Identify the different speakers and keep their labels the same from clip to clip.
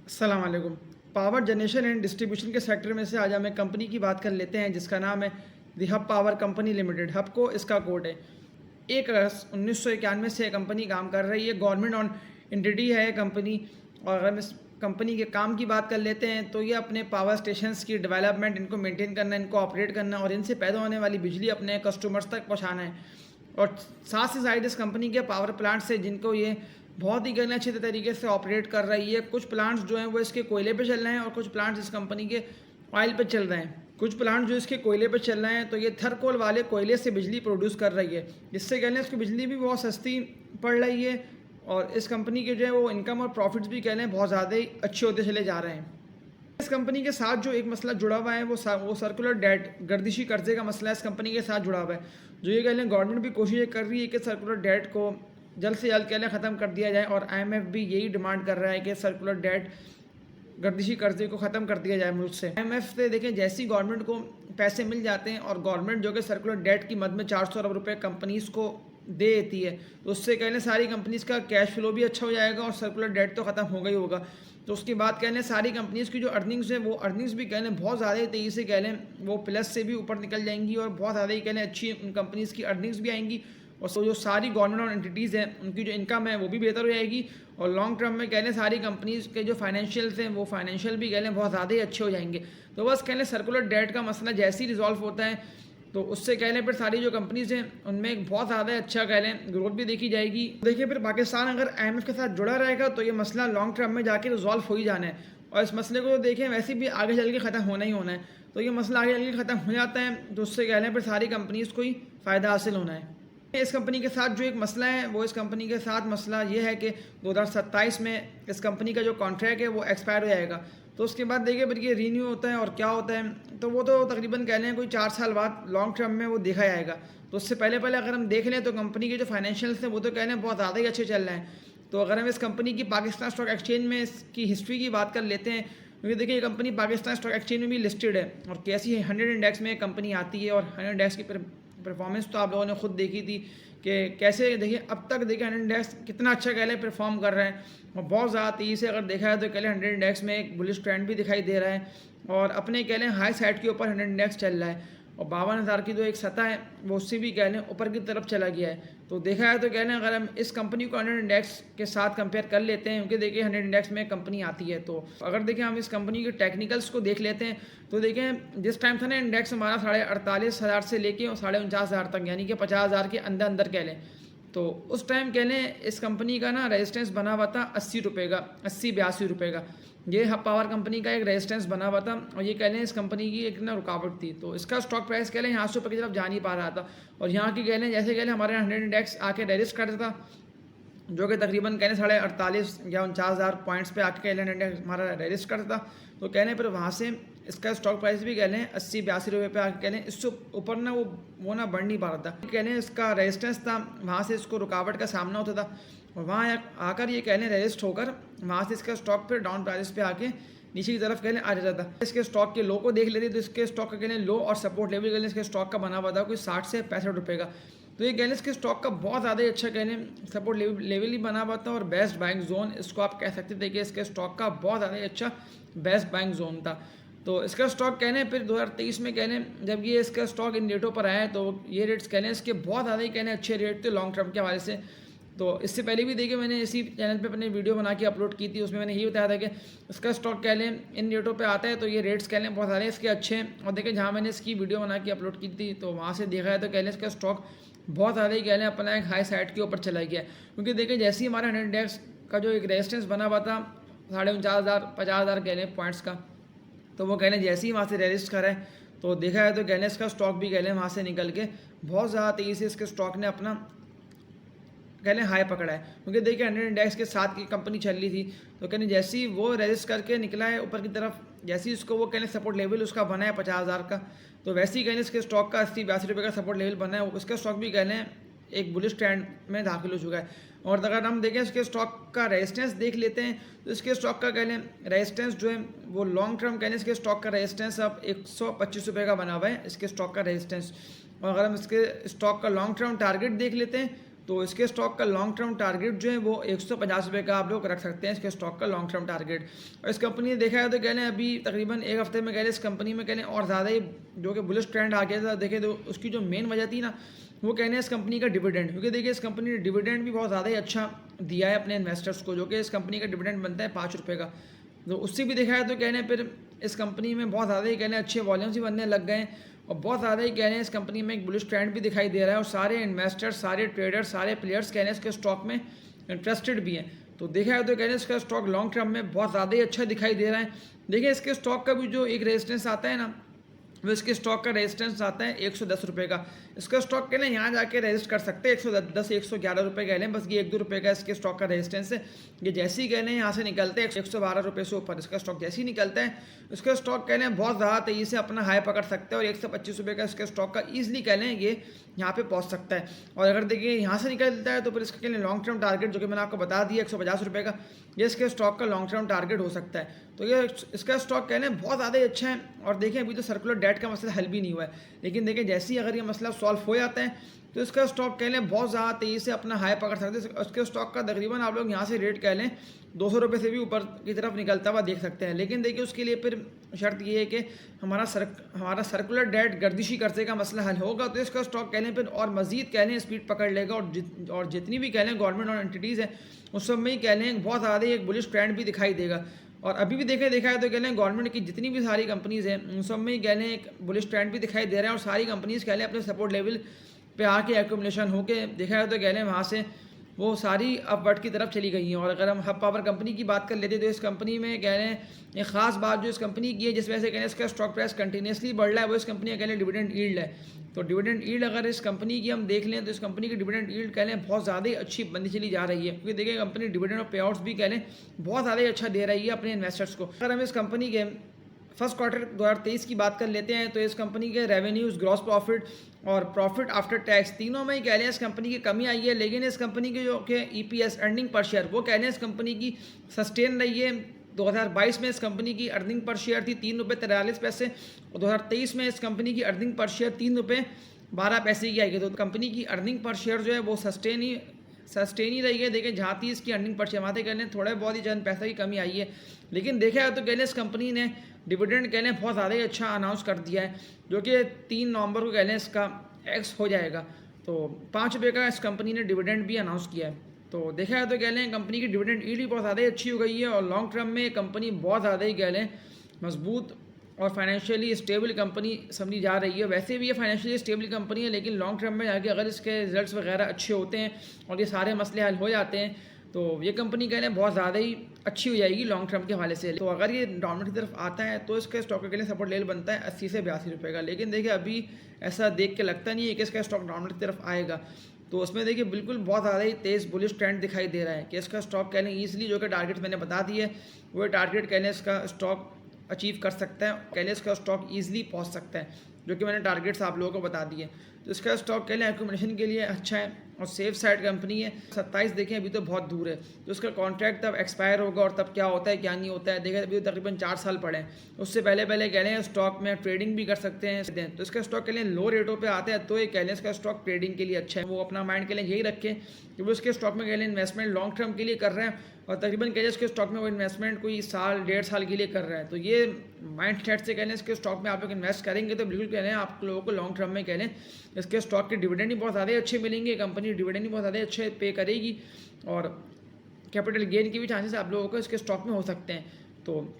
Speaker 1: अस्सलाम वालेकुम। Power generation and distribution के सेक्टर में से आज हम एक कंपनी की बात कर लेते हैं जिसका नाम है the hub power company limited. Hub को इसका कोड है 1 अगस्त 1991 से ये कंपनी काम कर रही है। गवर्नमेंट ऑन एंटिटी है ये कंपनी। और अगर हम इस कंपनी के काम की बात कर लेते हैं तो ये अपने पावर स्टेशंस की डेवलपमेंट, इनको मेंटेन करना, इनको ऑपरेट करना और इनसे पैदा होने वाली बिजली अपने कस्टमर्स तक पहुँचाना है। और साथ से साइड इस कंपनी के पावर प्लांट्स है जिनको ये बहुत ही कहने अच्छे तरीके से ऑपरेट कर रही है। कुछ प्लांट्स जो हैं वो इसके कोयले पे चल रहे हैं और कुछ प्लांट्स इस कंपनी के ऑयल पे चल रहे हैं। कुछ प्लांट जो इसके कोयले पे चल रहे हैं तो ये थर्कोल वाले कोयले से बिजली प्रोड्यूस कर रही है, जिससे कहने इसकी बिजली भी बहुत सस्ती पड़ रही है। और इस कंपनी के जो है वो इनकम और प्रॉफिट्स भी कहने बहुत ज़्यादा ही अच्छे होते चले जा रहे हैं। इस कंपनी के साथ जो एक मसला जुड़ा हुआ है वो सर्कुलर डेट, गर्दिशी कर्जे का मसला इस कंपनी के साथ जुड़ा हुआ है। जो ये कह लें गवर्नमेंट भी कोशिश कर रही है कि सर्कुलर डेट को जल्द से जल्द कह लें ख़त्म कर दिया जाए। और आईएमएफ भी यही डिमांड कर रहा है कि सर्कुलर डेट, गर्दिशी कर्जे को ख़त्म कर दिया जाए मुल्क से। आईएमएफ से देखें जैसी गवर्नमेंट को पैसे मिल जाते हैं और गवर्नमेंट जो कि सर्कुलर डेट की मद में 400 अरब रुपये कंपनीज़ को दे देती है, तो उससे कहने सारी कंपनीज़ का कैश फ्लो भी अच्छा हो जाएगा और सर्कुलर डेट तो ख़त्म हो गई होगा। तो उसके बाद कहने सारी कंपनीज़ की जो अर्निंग्स है वो अर्निंग्स भी कहने बहुत ज़्यादा ही तेज़ी से कह लें वो प्लस से भी ऊपर निकल जाएंगी और बहुत ज़्यादा ही कहने अच्छी उन कंपनीज़ की अर्निंग्स भी आएंगी। और जो सारी गवर्नमेंट और एंटिटीज़ हैं उनकी जो इनकम है वो भी बेहतर हो जाएगी। और लॉन्ग टर्म में कह लें सारी कंपनीज़ के जो फाइनेंशियल्स हैं वो फाइनेंशियल भी कह लें बहुत ज़्यादा ही अच्छे हो जाएंगे। तो बस कह लें सर्कुलर डेट का मसला जैसे ही रिजॉल्व होता है तो उससे कह लें फिर सारी जो कंपनीज़ हैं उनमें एक बहुत ज़्यादा अच्छा कह लें ग्रोथ भी देखी जाएगी। देखिए फिर पाकिस्तान अगर आईएमएफ के साथ जुड़ा रहेगा तो ये मसला लॉन्ग टर्म में जाके रिजॉल्व हो ही जाना है। और इस मसले को देखें वैसे भी आगे चल के ख़त्म होना ही होना है। तो ये मसला आगे चल के ख़त्म हो जाता है तो उससे कह लें फिर सारी कंपनीज़ को ही फ़ायदा हासिल होना है। इस कंपनी के साथ जो एक मसला है वो इस कंपनी के साथ मसला ये है कि 2027 में इस कंपनी का जो कॉन्ट्रैक्ट है वो एक्सपायर हो जाएगा। तो उसके बाद देखिए फिर ये रीन्यू होता है और क्या होता है तो वो तो तकरीबन कह लें कोई 4 साल बाद लॉन्ग टर्म में वो देखा जाएगा। तो उससे पहले पहले अगर हम देख लें तो कंपनी के जो फाइनेंशियल्स हैं वो तो कह लें बहुत ज़्यादा ही अच्छे चल रहे हैं। तो अगर हम इस कंपनी की पाकिस्तान स्टॉक एक्सचेंज में इसकी हिस्ट्री की बात कर लेते हैं, क्योंकि देखिए ये कंपनी पाकिस्तान स्टॉक एक्सचेंज में भी लिस्टेड है और कैसी 100 इंडेक्स में कंपनी आती है। और 100 इंडेक्स की परफॉर्मेंस तो आप लोगों ने खुद देखी थी कि कैसे देखिए अब तक देखिए 100 इंडेक्स कितना अच्छा कह लें परफॉर्म कर रहे हैं। और बहुत ज़्यादा तेज़ी से अगर देखा है तो कह लें 100 इंडेक्स में एक बुलिश ट्रेंड भी दिखाई दे रहा है और अपने कह लें हाई साइड के ऊपर 100 इंडेक्स चल रहा है। और 52,000 की जो एक सतह है वो उससे भी कह लें ऊपर की तरफ चला गया है। तो देखा है तो कह लें अगर हम इस कंपनी को 100 इंडेक्स के साथ कंपेयर कर लेते हैं, क्योंकि देखिए 100 इंडेक्स में कंपनी आती है, तो अगर देखें हम इस कंपनी के टेक्निकल्स को देख लेते हैं तो देखें जिस टाइम था ना इंडेक्स हमारा 48,500 से लेके और 49,500 तक, यानी कि 50,000 के अंदर अंदर कह लें, तो उस टाइम कह लें इस कंपनी का ना रेजिस्टेंस बना हुआ था 80 रुपये का, 80-82 रुपये का। ये हब पावर कंपनी का एक रेजिस्टेंस बना हुआ था और ये कह लें इस कंपनी की एक ना रुकावट थी। तो इसका स्टॉक प्राइस कह लें यहाँ से ऊपर की तरफ जा नहीं पा रहा था और यहाँ की कह लें जैसे कह लें हमारे 100 इंडेक्स आके रेजिस्ट करता था, जो कि तकरीबन कहने 48,500 या 49,000 पॉइंट्स पे आके कह लें इंडेक्स हमारा रेजिस्ट करता था। तो कहने पर वहाँ से इसका स्टॉक प्राइस भी कह लें 80-82 रुपये पे आके कह लें इससे ऊपर ना वो ना बढ़ नहीं पा रहा था। कह लें इसका रेजिस्टेंस था, वहाँ से इसको रुकावट का सामना होता था और वहाँ आकर ये कह लें रेजिस्ट होकर वहाँ से इसका स्टॉक फिर डाउन प्राइस पे आके नीचे की तरफ कह लें आ जाता था। इसके स्टॉक के लो को देख लेते तो इसके स्टॉक का कह लें लो और सपोर्ट लेवल कह लें इसके स्टॉक का बना हुआ था कोई 60 से 65 रुपये का। तो ये कह लें इसके स्टॉक का बहुत ज़्यादा ही अच्छा कह लें सपोर्ट लेवल ही बना हुआ था और बेस्ट बाइंग जोन इसको आप कह सकते थे कि इसके स्टॉक का बहुत ज़्यादा ही अच्छा बेस्ट बाइंग जोन था। तो इसका स्टॉक कह लें फिर 2023 में कह लें जब ये इसका स्टॉक इन रेटों पर आया तो ये रेट्स कह लें इसके बहुत ज़्यादा ही कह लें अच्छे रेट थे लॉन्ग टर्म के हवाले से। तो इससे पहले भी देखिए मैंने इसी चैनल पे अपनी वीडियो बना के अपलोड की थी, उसमें मैंने यही बताया था कि इसका स्टॉक कह लें इन रेटों पे आता है तो ये रेट्स कह लें बहुत ज़्यादा इसके अच्छे हैं। और देखिए जहाँ मैंने इसकी वीडियो बना के अपलोड की थी तो वहाँ से देखा है तो कह लें इसका स्टॉक बहुत ज़्यादा ही कह लें अपना एक हाई साइड के ऊपर चला गया है। क्योंकि देखिए जैसे ही हमारा 100 इंडेक्स का जो एक रेजिस्टेंस बना हुआ था 49,000 50,000 कह लें पॉइंट्स का, तो वो कह लें जैसे ही वहाँ से रेजिस्ट करा है तो देखा है तो कह लें इसका स्टॉक भी कह लें वहाँ से निकल के बहुत ज़्यादा तेज़ी से इसके स्टॉक ने अपना कह लें हाई पकड़ा है। क्योंकि देखिए 100 इंडेक्स के साथ की कंपनी चल रही थी तो कहने जैसे ही वो रेजिस्ट करके निकला है ऊपर की तरफ, जैसे ही उसको वो कहने सपोर्ट लेवल उसका बना है 50,000 का, तो वैसे ही कहने इसके स्टॉक का 80-82 रुपये का सपोर्ट लेवल बना है, उसका स्टॉक भी कह लें एक बुलिश ट्रेंड में दाखिल हो चुका है। और अगर हम देखें इसके स्टॉक का रेजिस्टेंस देख लेते हैं तो इसके स्टॉक का कह लें रेजिस्टेंस जो है वो लॉन्ग टर्म कह लें इसके स्टॉक का रेजिस्टेंस अब 125 रुपये का बना हुआ है इसके स्टॉक का रेजिस्टेंस। और अगर हम इसके स्टॉक का लॉन्ग टर्म टारगेट देख लेते हैं तो इसके स्टॉक का लॉन्ग टर्म टारगेट जो है वो 150 रुपये का आप लोग रख सकते हैं इसके स्टॉक का लॉन्ग टर्म टारगेट। और इस कंपनी ने देखा है तो कह लें अभी तकरीबन एक हफ्ते में कह लें इस कंपनी में कह लें और ज़्यादा ही जो कि बुलिश ट्रेंड आ गया था। देखें तो उसकी जो मेन वजह थी ना वो कहने हैं इस कंपनी का डिविडेंड, क्योंकि देखिए इस कंपनी ने डिविडेंड भी बहुत ज़्यादा ही अच्छा दिया है अपने इन्वेस्टर्स को, जो कि इस कंपनी का डिविडेंड बनता है 5 रुपये का। तो उससे भी देखा है तो कहने फिर इस कंपनी में बहुत ज़्यादा ही कहने अच्छे वॉल्यूम्स भी बनने लग गए हैं और बहुत ज़्यादा ही कह रहे हैं इस कंपनी में एक बुलिश ट्रेंड भी दिखाई दे रहा है और सारे इन्वेस्टर्स, सारे ट्रेडर्स, सारे प्लेयर्स कह रहे हैं इसके स्टॉक में इंटरेस्टेड भी हैं। तो देखा है तो कह रहे हैं इसका स्टॉक लॉन्ग टर्म में बहुत ज़्यादा ही अच्छा दिखाई दे रहा है। देखिए इसके स्टॉक का भी जो एक रेजिस्टेंस आता है ना वो इसके स्टॉक का रेजिस्टेंस आता है 110 रुपये का। इसका स्टॉक कह लें यहाँ जाके रजिस्ट कर सकते हैं 110 111 रुपये कह लें, बस ये 1-2 रुपये का इसके स्टॉक का रेजिस्टेंस है। ये जैसे ही कह लें यहाँ से निकलते हैं 112 रुपये से ऊपर इसका स्टॉक जैसे ही निकलता है इसका स्टॉक कह लें बहुत ज़्यादा तेज़ी से अपना हाई पकड़ सकते हैं और 125 रुपये का इसके स्टॉक का ईजिली कह लें ये यहाँ पे पहुँच सकता है। और अगर देखिए यहाँ से निकलता है तो फिर इसके लिए लॉन्ग टर्म टारगेट जो कि मैंने आपको बता दिया 150 रुपये का, ये इसके स्टॉक का लॉन्ग टर्म टारगेट हो सकता है। तो ये इसका स्टॉक कह लें बहुत ज़्यादा ही अच्छा है। और देखें अभी तो सर्कुलर डेट का मसला हल भी नहीं हुआ है, लेकिन देखें जैसे ही अगर ये मसला सॉल्व हो जाता है तो इसका स्टॉक कह लें बहुत ज़्यादा तेज़ी से अपना हाई पकड़ सकते हैं। उसके स्टॉक का तकरीबन आप लोग यहाँ से रेट कह लें 200 रुपये से भी ऊपर की तरफ निकलता हुआ देख सकते हैं। लेकिन देखिए उसके लिए फिर शर्त ये है कि हमारा सर्कुलर डेट गर्दिशी कर्जे का मसला हल होगा तो इसका स्टॉक कह लें फिर और मज़ीद कह लें स्पीड पकड़ लेगा और जितनी भी कह लें गवर्नमेंट और एंटिटीज़ हैं उस सब में ही कह लें बहुत ज़्यादा एक बुलिश ट्रेंड भी दिखाई देगा। और अभी भी देखा है तो कह लें गवर्नमेंट की जितनी भी सारी कंपनीज़ हैं उन सब में ही कह लें एक बुलिश ट्रेंड भी दिखाई दे रहा है और सारी कंपनीज़ कह लें अपने सपोर्ट लेवल पे आके एक्यूमुलेशन होके देखा है तो कह लें वहाँ से वो सारी अपवर्ड की तरफ चली गई हैं। और अगर हम हब पावर कंपनी की बात कर लेते तो इस कंपनी में कह रहे हैं एक ख़ास बात जो इस कंपनी की है जिस वजह से कह रहे हैं इसका स्टॉक प्राइस कंटिन्यूसली बढ़ रहा है वो इस कंपनी का कह लें डिविडेंड यील्ड है। तो डिविडेंड यील्ड अगर इस कंपनी की हम देख लें तो इस कंपनी की डिविडेंड यील्ड कह लें बहुत ज़्यादा ही अच्छी बनती चली जा रही है, क्योंकि देखिए कंपनी डिविडेंड और पे आउट्स भी कह लें बहुत ज़्यादा ही अच्छा दे रही है अपने इन्वेस्टर्स को। अगर हम इस कंपनी के फर्स्ट क्वार्टर 2023 की बात कर लेते हैं तो इस कंपनी के रेवेन्यूज़, ग्रॉस प्रॉफिट और प्रॉफिट आफ्टर टैक्स तीनों में ही कह लें इस कंपनी की कमी आई है। लेकिन इस कंपनी की जो कि EPS अर्निंग पर शेयर वो कह लें इस कंपनी की सस्टेन रही है। 2022 में इस कंपनी की अर्निंग पर शेयर थी 3.43 और 2023 में इस कंपनी की अर्निंग पर शेयर 3.12 की आएगी। तो कंपनी की अर्निंग पर शेयर जो है वो सस्टेन ही रही है। देखें जहाँ थी इसकी अर्निंग पर शेयर वहाँ कह लें थोड़ा बहुत ही चंद पैसा की कमी आई है। लेकिन देखा है तो कह लें इस कंपनी ने डिविडेंड कह लें बहुत ज़्यादा ही अच्छा अनाउंस कर दिया है, जो कि 3 नवंबर को कह लें इसका एक्स हो जाएगा। तो 5 रुपये का इस कंपनी ने डिविडेंड भी अनाउंस किया है। तो देखा है तो कह लें कंपनी की डिविडेंड यील्ड भी बहुत ज़्यादा ही अच्छी हो गई है और लॉन्ग टर्म में कंपनी बहुत ज़्यादा ही कह लें मजबूत और फाइनेंशियली स्टेबल कंपनी समझी जा रही है। वैसे भी ये फाइनेंशियली स्टेबल कंपनी है, लेकिन लॉन्ग टर्म में जाके अगर इसके रिजल्ट्स वगैरह अच्छे होते हैं और ये सारे मसले हल हो जाते हैं तो ये कंपनी कह लें बहुत ज़्यादा ही अच्छी हो जाएगी लॉन्ग टर्म के हवाले से। तो अगर ये डाउनवर्ड की तरफ आता है तो इसके स्टॉक के लिए सपोर्ट लेवल बनता है 80 से 82 रुपये का। लेकिन देखिए अभी ऐसा देख के लगता नहीं है कि इसका स्टॉक डाउनवर्ड की तरफ आएगा। तो उसमें देखिए बिल्कुल बहुत ज़्यादा ही तेज़ बुलिश ट्रेंड दिखाई दे रहा है कि इसका स्टॉक कह लें ईजिली जो कि टारगेट मैंने बता दिए वो टारगेट कह लें इसका स्टॉक अचीव कर सकता है, कह लें इसका स्टॉक ईजिली पहुँच सकता है, जो कि मैंने टारगेट्स आप लोगों को बता दिए। तो इसका स्टॉक कह लें एक्यूमुलेशन के लिए अच्छा है और सेफ साइड कंपनी है। 27 देखें अभी तो बहुत दूर है, तो उसका कॉन्ट्रैक्ट तब एक्सपायर होगा और तब क्या होता है क्या नहीं होता है देखें। अभी तो तकरीबन 4 साल पड़े हैं, उससे पहले कह लें स्टॉक में ट्रेडिंग भी कर सकते हैं। तो इसका स्टॉक कह लें लो रेटों पे आता है तो ये कह लें इसका स्टॉक ट्रेडिंग के लिए अच्छा है। वो अपना माइंड के लिए यही रखें कि वो इसके स्टॉक में कह लें इन्वेस्टमेंट लॉन्ग टर्म के लिए कर रहे हैं और तकरीबन कह लें इसके स्टॉक में वो इन्वेस्टमेंट कोई साल 1.5 साल के लिए कर रहा है। तो ये माइंड सेट से कह लें इसके स्टॉक में आप लोग इन्वेस्ट करेंगे तो बिल्कुल कह लें आप लोगों को लॉन्ग टर्म में कह लें इसके स्टॉक के डिविडेंड ही बहुत ज़्यादा अच्छे मिलेंगे, कंपनी डिविडेंड ही बहुत ज़्यादा अच्छे पे करेगी और कैपिटल गेन के भी चांसेस आप लोगों को इसके स्टॉक में हो सकते हैं। तो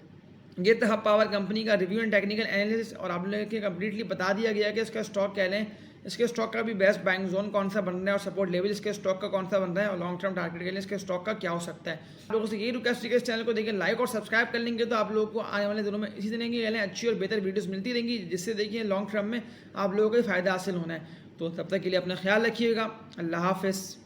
Speaker 1: ये था हब पावर कंपनी का रिव्यू एंड टेक्निकल एनालिसिस और आप लोगों के कम्प्लीटली बता दिया गया कि इसका स्टॉक कह लें इसके स्टॉक का भी बेस्ट बाइंग जोन कौन सा बन रहा है और सपोर्ट लेवल इसके स्टॉक का कौन सा बन रहा है और लॉन्ग टर्म टारगेट के लिए इसके स्टॉक का क्या हो सकता है। आप लोगों से यही रिक्वेस्ट है कि इस चैनल को देखिए लाइक और सब्सक्राइब कर लेंगे तो आप लोगों को आने वाले दिनों में इसी तरह की कह अच्छी और बेहतर वीडियोस मिलती रहेंगी, जिससे देखिए लॉन्ग टर्म में आप लोगों को फ़ायदा हासिल होना है। तो तब तक के लिए अपना ख्याल रखिएगा। अल्लाह हाफ़िज़।